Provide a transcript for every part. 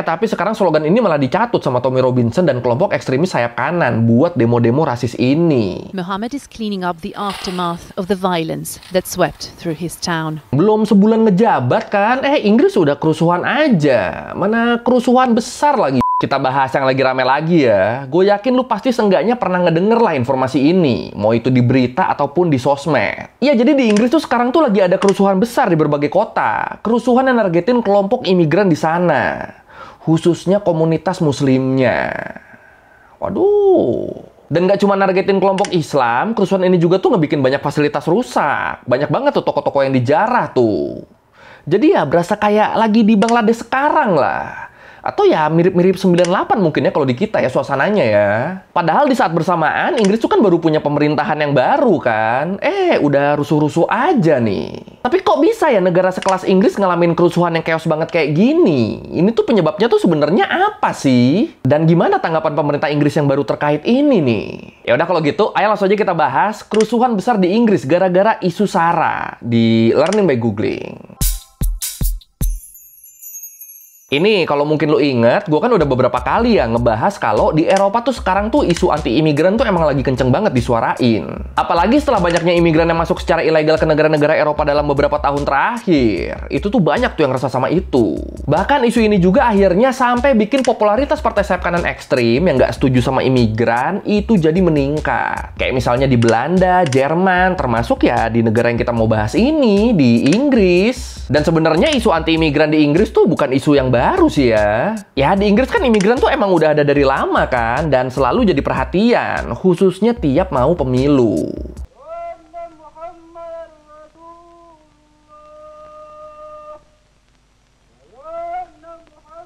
tapi sekarang slogan ini malah dicatut sama Tommy Robinson dan kelompok ekstremis sayap kanan buat demo-demo rasis ini. Muhammad is cleaning up the aftermath of the violence that swept through his town. Belum sebulan ngejabat kan, Inggris udah kerusuhan aja. Mana kerusuhan besar lagi. Kita bahas yang lagi rame lagi ya. Gue yakin lu pasti seenggaknya pernah ngedenger lah informasi ini. Mau itu di berita ataupun di sosmed. Iya, jadi di Inggris tuh sekarang tuh lagi ada kerusuhan besar di berbagai kota. Kerusuhan yang nargetin kelompok imigran di sana. Khususnya komunitas muslimnya. Waduh. Dan gak cuma nargetin kelompok Islam, kerusuhan ini juga tuh ngebikin banyak fasilitas rusak. Banyak banget tuh toko-toko yang dijarah tuh. Jadi ya berasa kayak lagi di Bangladesh sekarang lah. Atau ya mirip-mirip 98 mungkin ya kalau di kita ya suasananya ya. Padahal di saat bersamaan Inggris tuh kan baru punya pemerintahan yang baru kan. Udah rusuh-rusuh aja nih. Tapi kok bisa ya negara sekelas Inggris ngalamin kerusuhan yang chaos banget kayak gini? Ini tuh penyebabnya tuh sebenarnya apa sih? Dan gimana tanggapan pemerintah Inggris yang baru terkait ini nih? Ya udah kalau gitu, ayo langsung aja kita bahas kerusuhan besar di Inggris gara-gara isu SARA di Learning by Googling. Ini kalau mungkin lu inget, gue kan udah beberapa kali ya ngebahas kalau di Eropa tuh sekarang tuh isu anti-imigran tuh emang lagi kenceng banget disuarain. Apalagi setelah banyaknya imigran yang masuk secara ilegal ke negara-negara Eropa dalam beberapa tahun terakhir. Itu tuh banyak tuh yang resah sama itu. Bahkan isu ini juga akhirnya sampai bikin popularitas partai sayap kanan ekstrim yang nggak setuju sama imigran itu jadi meningkat. Kayak misalnya di Belanda, Jerman, termasuk ya di negara yang kita mau bahas ini, di Inggris. Dan sebenarnya isu anti-imigran di Inggris tuh bukan isu yang baru sih ya. Ya di Inggris kan imigran tuh emang udah ada dari lama kan, dan selalu jadi perhatian, khususnya tiap mau pemilu.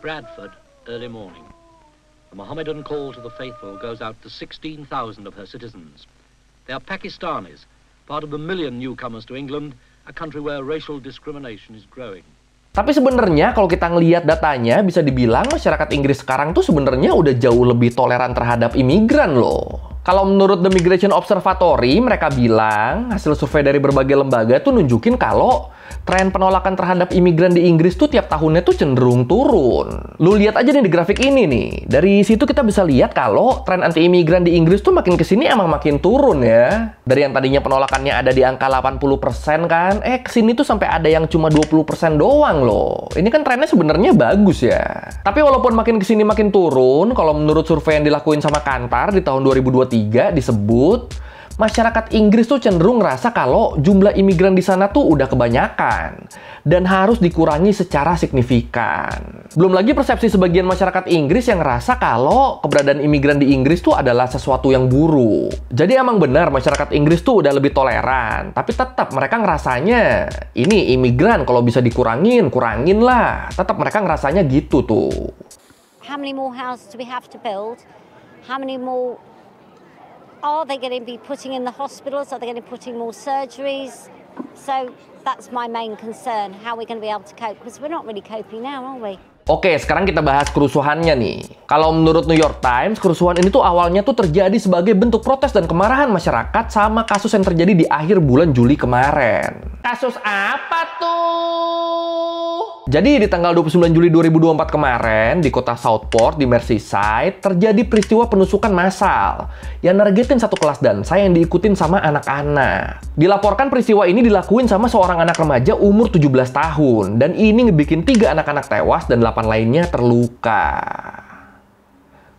Bradford, early morning. The Mohammedan call to the faithful goes out to 16,000 of her citizens. They are Pakistanis, part of the million newcomers to England, a country where racial discrimination is growing. Tapi sebenarnya kalau kita ngelihat datanya, bisa dibilang masyarakat Inggris sekarang tuh sebenarnya udah jauh lebih toleran terhadap imigran loh. Kalau menurut The Migration Observatory, mereka bilang hasil survei dari berbagai lembaga tuh nunjukin kalau tren penolakan terhadap imigran di Inggris tuh tiap tahunnya tuh cenderung turun. Lu lihat aja nih di grafik ini nih. Dari situ kita bisa lihat kalau tren anti-imigran di Inggris tuh makin kesini emang makin turun ya. Dari yang tadinya penolakannya ada di angka 80% kan, kesini tuh sampai ada yang cuma 20% doang loh. Ini kan trennya sebenarnya bagus ya. Tapi walaupun makin kesini makin turun, kalau menurut survei yang dilakuin sama Kantar di tahun 2023 disebut masyarakat Inggris tuh cenderung ngerasa kalau jumlah imigran di sana tuh udah kebanyakan dan harus dikurangi secara signifikan. Belum lagi persepsi sebagian masyarakat Inggris yang ngerasa kalau keberadaan imigran di Inggris tuh adalah sesuatu yang buruk. Jadi emang benar masyarakat Inggris tuh udah lebih toleran, tapi tetap mereka ngerasanya ini imigran kalau bisa dikurangin, kurangin lah. Tetap mereka ngerasanya gitu tuh. How many more houses do we have to build? How many more are they going to be putting in the hospitals? Are they going to be putting more surgeries? So that's my main concern. How are we going to be able to cope? Because we're not really coping now, are we? Oke, sekarang kita bahas kerusuhannya nih. Kalau menurut New York Times, kerusuhan ini tuh awalnya tuh terjadi sebagai bentuk protes dan kemarahan masyarakat sama kasus yang terjadi di akhir bulan Juli kemarin. Kasus apa tuh? Jadi di tanggal 29 Juli 2024 kemarin, di kota Southport di Merseyside, terjadi peristiwa penusukan massal yang nargetin satu kelas dansa yang diikutin sama anak-anak. Dilaporkan peristiwa ini dilakuin sama seorang anak remaja umur 17 tahun, dan ini ngebikin 3 anak-anak tewas dan 8 lainnya terluka.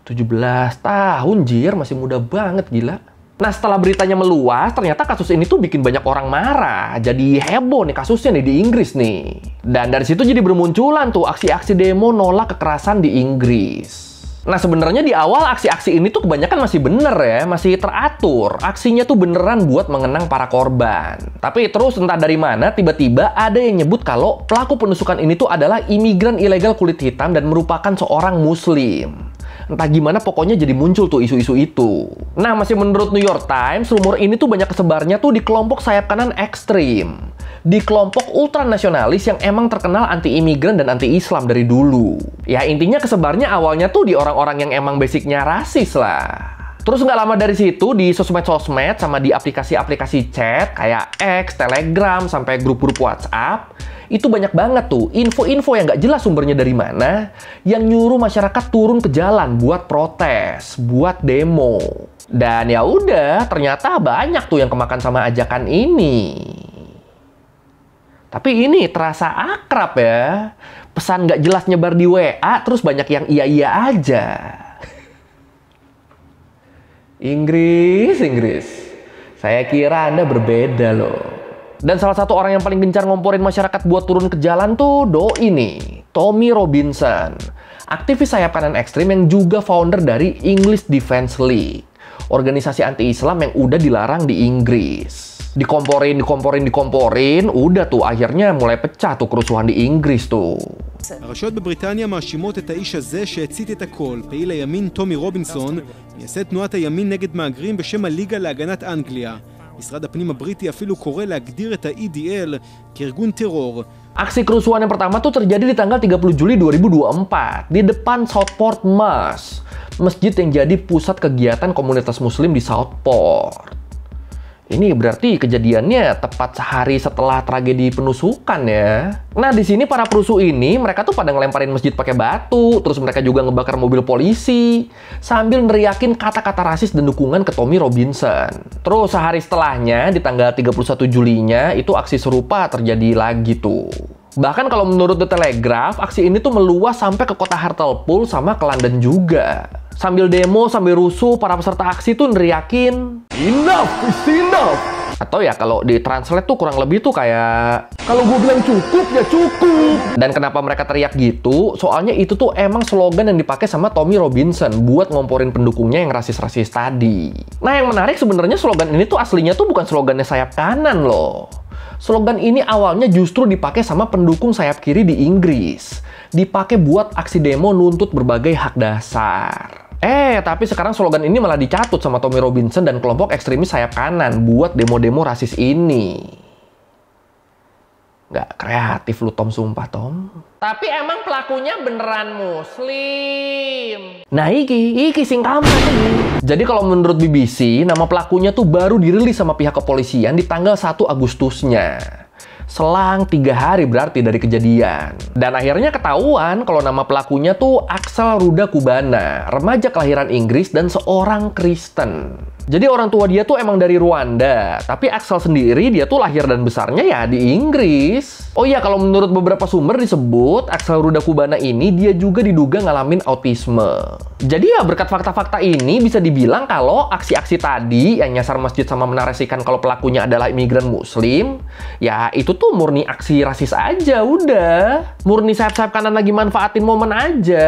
17 tahun, jir, masih muda banget, gila. Nah, setelah beritanya meluas, ternyata kasus ini tuh bikin banyak orang marah. Jadi heboh nih kasusnya nih di Inggris nih. Dan dari situ jadi bermunculan tuh aksi-aksi demo nolak kekerasan di Inggris. Nah, sebenarnya di awal aksi-aksi ini tuh kebanyakan masih bener ya, masih teratur. Aksinya tuh beneran buat mengenang para korban. Tapi terus entah dari mana, tiba-tiba ada yang nyebut kalau pelaku penusukan ini tuh adalah imigran ilegal kulit hitam dan merupakan seorang muslim. Entah gimana pokoknya jadi muncul tuh isu-isu itu. Nah, masih menurut New York Times, rumor ini tuh banyak kesebarnya tuh di kelompok sayap kanan ekstrim. Di kelompok ultranasionalis yang emang terkenal anti-imigran dan anti-Islam dari dulu. Ya intinya kesebarnya awalnya tuh di orang-orang yang emang basicnya rasis lah. Terus nggak lama dari situ di sosmed-sosmed sama di aplikasi-aplikasi chat kayak X, Telegram, sampai grup-grup WhatsApp, itu banyak banget tuh info-info yang nggak jelas sumbernya dari mana yang nyuruh masyarakat turun ke jalan buat protes, buat demo. Dan ya udah, ternyata banyak tuh yang kemakan sama ajakan ini. Tapi ini terasa akrab ya. Pesan nggak jelas nyebar di WA, terus banyak yang iya-iya aja. Inggris. Saya kira Anda berbeda loh. Dan salah satu orang yang paling gencar ngomporin masyarakat buat turun ke jalan tuh doi nih, Tommy Robinson. Aktivis sayap kanan ekstrim yang juga founder dari English Defense League, organisasi anti-Islam yang udah dilarang di Inggris. Dikomporin, udah tuh akhirnya mulai pecah tuh kerusuhan di Inggris tuh. הרשויות בבריטניה מאשימות את האיש הזה שהצית את הכל, פעיל הימין טומי רובינסון, מייסד תנועת הימין נגד מהגרים בשם הליגה להגנת אנגליה. משרד הפנים הבריטי אפילו קורא להגדיר את ה-EDL כארגון טרור. Aksi kerusuhan yang pertama tuh terjadi di tanggal 30 Juli 2024 di depan Southport Mosque, masjid yang jadi pusat kegiatan komunitas muslim di Southport. Ini berarti kejadiannya tepat sehari setelah tragedi penusukan ya. Nah, di sini para perusuh ini mereka tuh pada ngelemparin masjid pakai batu, terus mereka juga ngebakar mobil polisi sambil neriakin kata-kata rasis dan dukungan ke Tommy Robinson. Terus sehari setelahnya di tanggal 31 Julinya itu aksi serupa terjadi lagi tuh. Bahkan kalau menurut The Telegraph, aksi ini tuh meluas sampai ke kota Hartlepool sama ke London juga. Sambil demo, sambil rusuh, para peserta aksi tuh neriakin enough is enough. Atau ya kalau ditranslate tuh kurang lebih tuh kayak kalau gue bilang cukup ya cukup. Dan kenapa mereka teriak gitu? Soalnya itu tuh emang slogan yang dipakai sama Tommy Robinson buat ngomporin pendukungnya yang rasis-rasis tadi. Nah, yang menarik sebenarnya slogan ini tuh aslinya tuh bukan slogannya sayap kanan loh. Slogan ini awalnya justru dipakai sama pendukung sayap kiri di Inggris. Dipakai buat aksi demo nuntut berbagai hak dasar. Tapi sekarang slogan ini malah dicatut sama Tommy Robinson dan kelompok ekstremis sayap kanan buat demo-demo rasis ini. Nggak kreatif lu, Tom, sumpah, Tom. Tapi emang pelakunya beneran muslim. Nah, iki sing kamar. Jadi kalau menurut BBC, nama pelakunya tuh baru dirilis sama pihak kepolisian di tanggal 1 Agustusnya. Selang 3 hari berarti dari kejadian. Dan akhirnya ketahuan kalau nama pelakunya tuh Axel Ruda Kubana, remaja kelahiran Inggris dan seorang Kristen. Jadi orang tua dia tuh emang dari Rwanda, tapi Axel sendiri dia tuh lahir dan besarnya ya di Inggris. Oh iya, kalau menurut beberapa sumber disebut Axel Ruda Kubana ini dia juga diduga ngalamin autisme. Jadi ya berkat fakta-fakta ini bisa dibilang kalau aksi-aksi tadi yang nyasar masjid sama menarasikan kalau pelakunya adalah imigran muslim, ya itu tuh murni aksi rasis aja udah. Murni sayap-sayap kanan lagi manfaatin momen aja.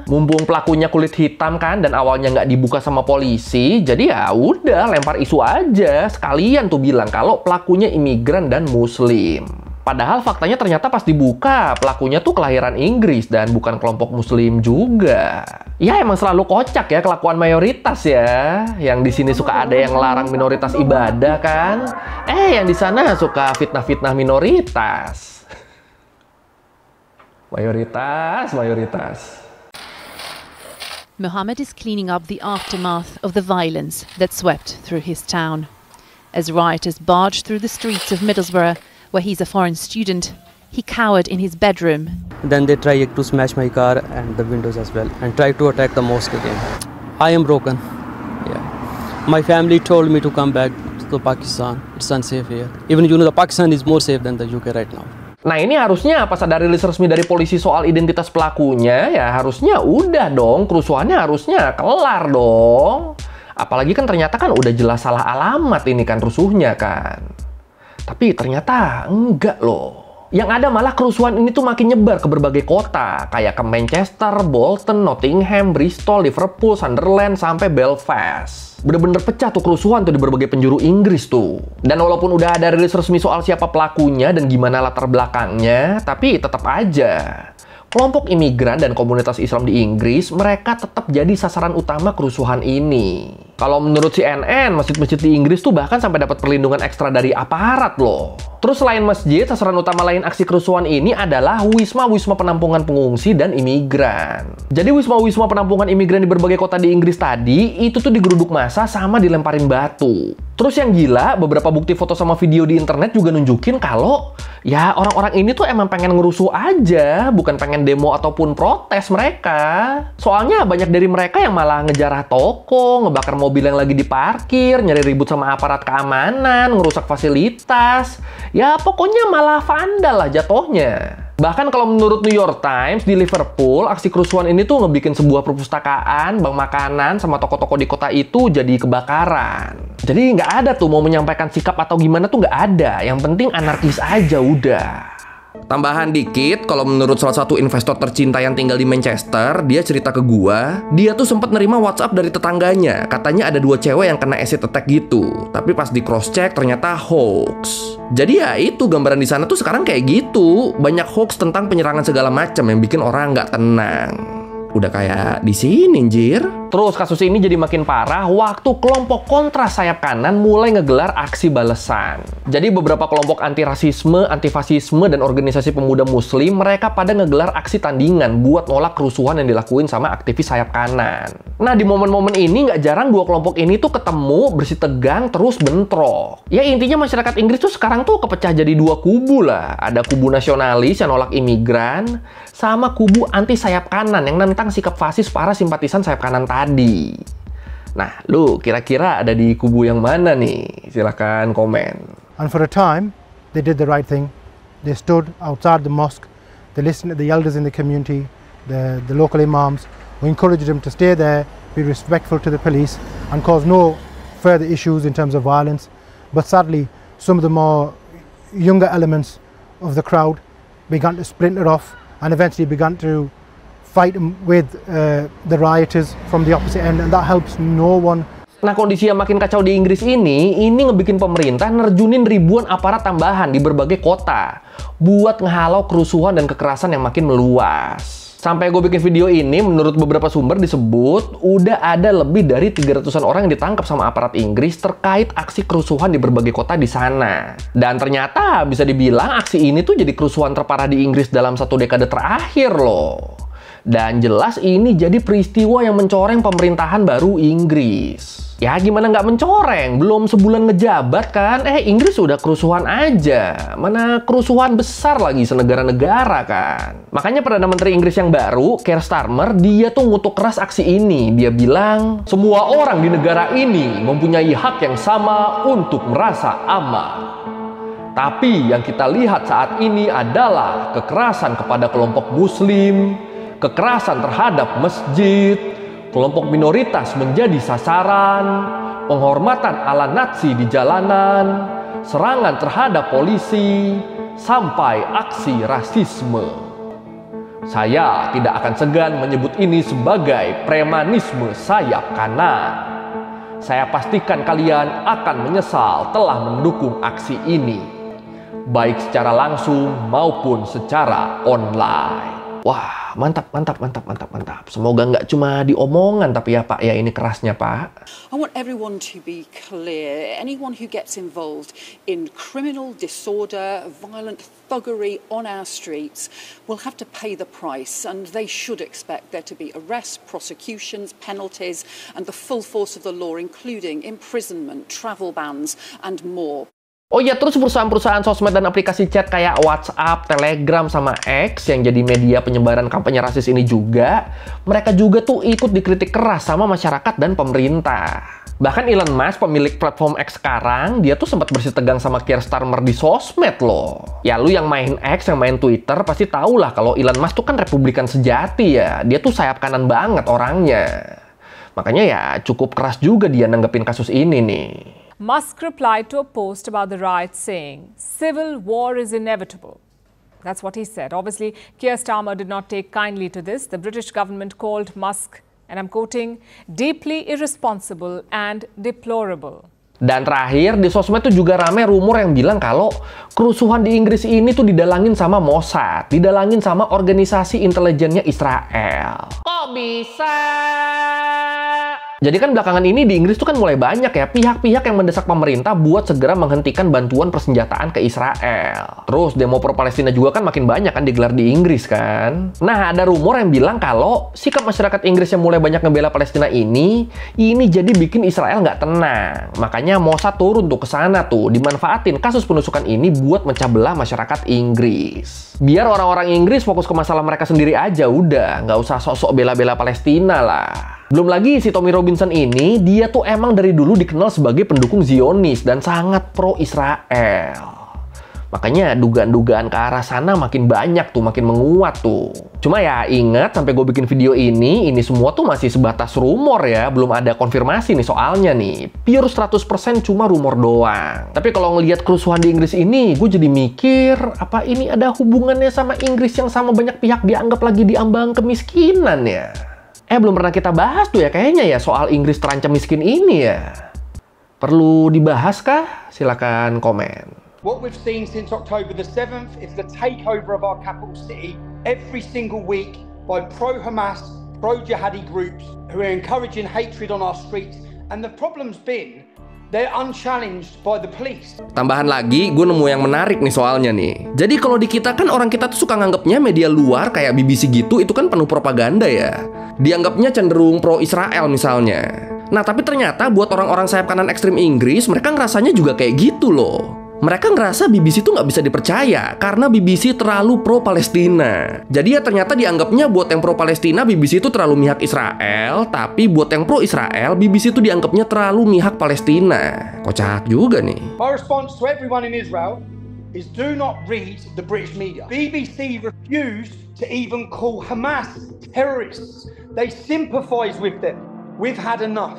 Mumpung pelakunya kulit hitam kan dan awalnya nggak dibuka sama polisi, jadi ya udah lempar isu aja sekalian tuh bilang kalau pelakunya imigran dan muslim. Padahal faktanya ternyata pas dibuka pelakunya tuh kelahiran Inggris dan bukan kelompok muslim juga. Ya emang selalu kocak ya kelakuan mayoritas ya. Yang di sini suka ada yang larang minoritas ibadah kan. Yang di sana suka fitnah-fitnah minoritas. Mayoritas. Mohammed is cleaning up the aftermath of the violence that swept through his town. As rioters barged through the streets of Middlesbrough, where he's a foreign student, he cowered in his bedroom. Then they tried to smash my car and the windows as well, and tried to attack the mosque again. I am broken. Yeah. My family told me to come back to Pakistan. It's unsafe here. Even the Pakistan is more safe than the UK right now. Nah, ini harusnya pas ada rilis resmi dari polisi soal identitas pelakunya, ya harusnya udah dong, kerusuhannya harusnya kelar dong. Apalagi kan ternyata kan udah jelas salah alamat ini kan rusuhnya kan. Tapi ternyata enggak loh. Yang ada malah kerusuhan ini tuh makin nyebar ke berbagai kota, kayak ke Manchester, Bolton, Nottingham, Bristol, Liverpool, Sunderland, sampai Belfast. Bener-bener pecah tuh kerusuhan tuh di berbagai penjuru Inggris tuh. Dan walaupun udah ada rilis resmi soal siapa pelakunya dan gimana latar belakangnya, tapi tetap aja kelompok imigran dan komunitas Islam di Inggris mereka tetap jadi sasaran utama kerusuhan ini. Kalau menurut CNN, masjid-masjid di Inggris tuh bahkan sampai dapat perlindungan ekstra dari aparat loh. Terus selain masjid, sasaran utama lain aksi kerusuhan ini adalah wisma-wisma penampungan pengungsi dan imigran. Jadi wisma-wisma penampungan imigran di berbagai kota di Inggris tadi, itu tuh digeruduk massa sama dilemparin batu. Terus yang gila, beberapa bukti foto sama video di internet juga nunjukin kalau ya orang-orang ini tuh emang pengen ngerusuh aja, bukan pengen demo ataupun protes mereka. Soalnya banyak dari mereka yang malah ngejarah toko, ngebakar mobil yang lagi diparkir, nyari ribut sama aparat keamanan, ngerusak fasilitas. Ya pokoknya malah vandal lah jatuhnya. Bahkan kalau menurut New York Times, di Liverpool, aksi kerusuhan ini tuh ngebikin sebuah perpustakaan, bank makanan, sama toko-toko di kota itu jadi kebakaran. Jadi nggak ada tuh mau menyampaikan sikap atau gimana tuh nggak ada. Yang penting anarkis aja udah. Tambahan dikit, kalau menurut salah satu investor tercinta yang tinggal di Manchester, dia cerita ke gua, dia tuh sempat nerima WhatsApp dari tetangganya. Katanya ada 2 cewek yang kena acid attack gitu. Tapi pas di cross check ternyata hoax. Jadi ya itu gambaran di sana tuh sekarang kayak gitu. Banyak hoax tentang penyerangan segala macam yang bikin orang nggak tenang. Udah kayak di sini, anjir. Terus kasus ini jadi makin parah waktu kelompok kontra sayap kanan mulai ngegelar aksi balesan. Jadi beberapa kelompok anti-rasisme, anti-fasisme, dan organisasi pemuda muslim, mereka pada ngegelar aksi tandingan buat nolak kerusuhan yang dilakuin sama aktivis sayap kanan. Nah, di momen-momen ini nggak jarang 2 kelompok ini tuh ketemu, bersih tegang, terus bentrok. Ya intinya masyarakat Inggris tuh sekarang tuh kepecah jadi 2 kubu lah. Ada kubu nasionalis yang nolak imigran, sama kubu anti sayap kanan yang nentang sikap fasis para simpatisan sayap kanan tadi. Nah, lu kira-kira ada di kubu yang mana nih? Silahkan komen. And for a time, they did the right thing. They stood outside the mosque. They listened to the elders in the community, the local imams, who encouraged them to stay there, be respectful to the police, and cause no further issues in terms of violence. But sadly, some of the more younger elements of the crowd began to splinter off and eventually began to fight with the rioters from the opposite end, and that helps no one. Nah, kondisi yang makin kacau di Inggris ini ngebikin pemerintah nerjunin ribuan aparat tambahan di berbagai kota buat ngehalau kerusuhan dan kekerasan yang makin meluas. Sampai gue bikin video ini, menurut beberapa sumber disebut udah ada lebih dari 300-an orang yang ditangkap sama aparat Inggris terkait aksi kerusuhan di berbagai kota di sana. Dan ternyata bisa dibilang aksi ini tuh jadi kerusuhan terparah di Inggris dalam 1 dekade terakhir loh. Dan jelas ini jadi peristiwa yang mencoreng pemerintahan baru Inggris. Ya gimana nggak mencoreng? Belum sebulan ngejabat kan? Inggris udah kerusuhan aja. Mana kerusuhan besar lagi senegara-negara kan? Makanya Perdana Menteri Inggris yang baru, Keir Starmer, dia tuh ngutuk keras aksi ini. Dia bilang, semua orang di negara ini mempunyai hak yang sama untuk merasa aman. Tapi yang kita lihat saat ini adalah kekerasan kepada kelompok muslim, kekerasan terhadap masjid, kelompok minoritas menjadi sasaran, penghormatan ala Nazi di jalanan, serangan terhadap polisi, sampai aksi rasisme. Saya tidak akan segan menyebut ini sebagai premanisme sayap kanan. Saya pastikan kalian akan menyesal telah mendukung aksi ini, baik secara langsung maupun secara online. Wah, mantap. Semoga nggak cuma diomongan, tapi ya Pak, ya ini kerasnya Pak. I want everyone to be clear. Anyone who gets involved in criminal disorder, violent thuggery on our streets will have to pay the price, and they should expect there to be arrests, prosecutions, penalties, and the full force of the law, including imprisonment, travel bans, and more. Oh iya, terus perusahaan-perusahaan sosmed dan aplikasi chat kayak WhatsApp, Telegram, sama X yang jadi media penyebaran kampanye rasis ini juga, mereka juga tuh ikut dikritik keras sama masyarakat dan pemerintah. Bahkan Elon Musk, pemilik platform X sekarang, dia tuh sempat bersih tegang sama Keir Starmer di sosmed loh. Ya lu yang main X, yang main Twitter, pasti tau lah kalau Elon Musk tuh kan republikan sejati ya. Dia tuh sayap kanan banget orangnya. Makanya ya cukup keras juga dia nanggepin kasus ini nih. Musk replied to a post about the riots saying, "Civil war is inevitable." That's what he said. Obviously, Keir Starmer did not take kindly to this. The British government called Musk, and I'm quoting, "deeply irresponsible and deplorable." Dan terakhir, di sosmed tuh juga rame rumor yang bilang kalau kerusuhan di Inggris ini tuh didalangin sama Mossad, didalangin sama organisasi intelijennya Israel. Kok bisa? Jadi kan belakangan ini di Inggris tuh kan mulai banyak ya pihak-pihak yang mendesak pemerintah buat segera menghentikan bantuan persenjataan ke Israel. Terus demo pro Palestina juga kan makin banyak kan digelar di Inggris kan. Nah, ada rumor yang bilang kalau sikap masyarakat Inggris yang mulai banyak ngebela Palestina ini jadi bikin Israel nggak tenang. Makanya Mossad turun tuh ke sana tuh, dimanfaatin kasus penusukan ini buat mecah belah masyarakat Inggris. Biar orang-orang Inggris fokus ke masalah mereka sendiri aja udah, nggak usah sok-sok bela-bela Palestina lah. Belum lagi si Tommy Robinson ini, dia tuh emang dari dulu dikenal sebagai pendukung Zionis dan sangat pro-Israel. Makanya dugaan-dugaan ke arah sana makin banyak tuh, makin menguat tuh. Cuma ya ingat, sampai gue bikin video ini semua tuh masih sebatas rumor ya. Belum ada konfirmasi nih soalnya nih. Pure 100% cuma rumor doang. Tapi kalau ngelihat kerusuhan di Inggris ini, gue jadi mikir, apa ini ada hubungannya sama Inggris yang sama banyak pihak dianggap lagi diambang kemiskinan ya? Belum pernah kita bahas tuh ya kayaknya ya soal Inggris terancam miskin ini ya. Perlu dibahas kah? Silakan komen. What we've seen since October the 7th is the takeover of our capital city every single week by pro-Hamas, pro-jihadi groups who are encouraging hatred on our streets. And the problem's been they're unchallenged by the police. Tambahan lagi, gue nemu yang menarik nih soalnya nih. Jadi kalau di kita kan orang kita tuh suka nganggapnya media luar kayak BBC gitu itu kan penuh propaganda ya. Dianggapnya cenderung pro-Israel misalnya. Nah tapi ternyata buat orang-orang sayap kanan ekstrim Inggris, mereka ngerasanya juga kayak gitu loh. Mereka ngerasa BBC itu nggak bisa dipercaya karena BBC terlalu pro-Palestina. Jadi ya ternyata dianggapnya buat yang pro-Palestina BBC itu terlalu mihak Israel, tapi buat yang pro-Israel BBC itu dianggapnya terlalu mihak Palestina. Kocak juga nih. My response to everyone in Israel is do not read the British media. BBC refused to even call Hamas terrorists. They sympathize with them. We've had enough.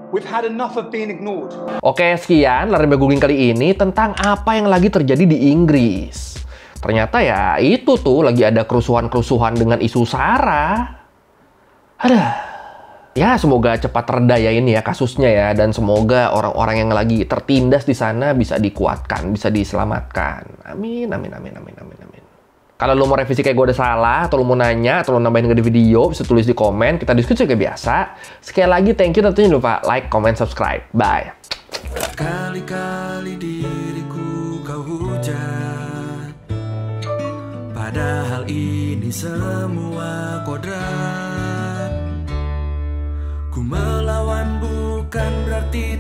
We've had enough of being ignored. Oke, sekian Lari Googling kali ini tentang apa yang lagi terjadi di Inggris. Ternyata ya itu tuh lagi ada kerusuhan-kerusuhan dengan isu SARA. Ya semoga cepat reda ya ini ya kasusnya ya, dan semoga orang-orang yang lagi tertindas di sana bisa dikuatkan, bisa diselamatkan. Amin, amin, amin, amin, amin, amin. Kalau lo mau revisi kayak gue ada salah, atau lo mau nanya, atau lo nambahin di video, bisa tulis di komen, kita diskusi kayak biasa. Sekali lagi, thank you, tentunya jangan lupa like, comment, subscribe. Bye. Kali-kali diriku kau hujat, padahal ini semua kodrat. Ku melawan bukan berarti